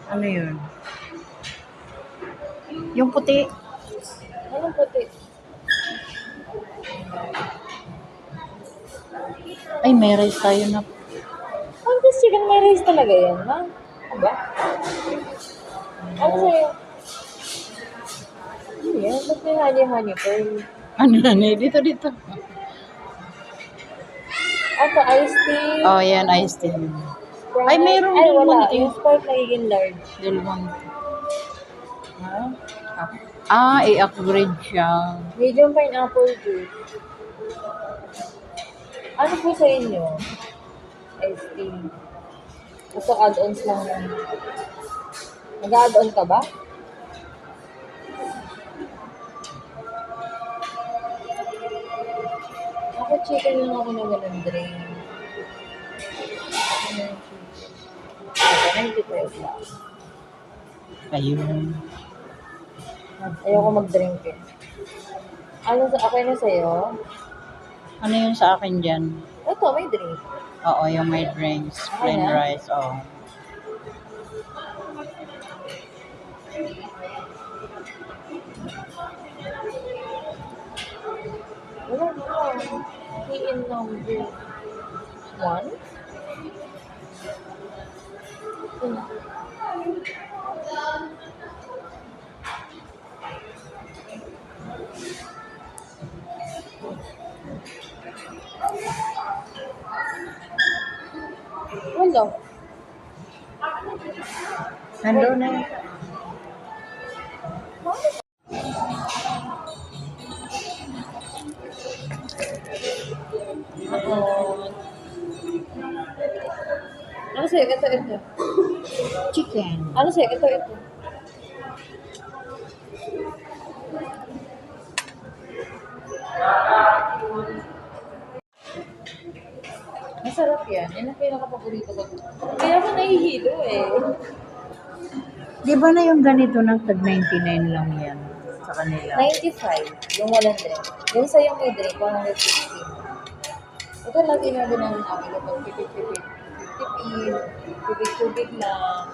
Ano yun? Yung puti. Anong puti? Ay, may rice tayo na. Antes chicken may rice talaga yan, ha? Ano ba? Ano sa'yo? Ano yan? Ba't may honey pearl? Ano na, dito. Ato, iced tea. Oh, yan, iced tea. Sprite. Ay, mayroong Ay, Del wala. Monte. Yung Sprite nagiging large. Del Monte. Ha? I-upgrade siya. Medium pineapple juice. Ano po sa inyo? Iced tea. Gusto add-ons lang yan. Nag-add-on ka ba? Ako chicken lang ako na walang drink. Ano yung chicken? 95 lang. Ayun. Ayoko mag-drink eh. Ano sa okay na sa'yo? Ano yung sa akin dyan? Ito, may drink. Oo, yung may drinks. Plain na? rice, oo. Wala na. Key in number 1? Wala. Nandun na. Ano sa'yo? Ito. Chicken. Ano sa'yo? Ito. Masarap yan. Yan ang pinaka-paborito ko. Kaya ako nahihilo eh. Di ba na yung ganito ng tag 99 lang yan sa kanila? 95. Yung walang drink. Yung sa yung may drink, 160. Ito lagi na din namin available. Tipid. Tubig lang.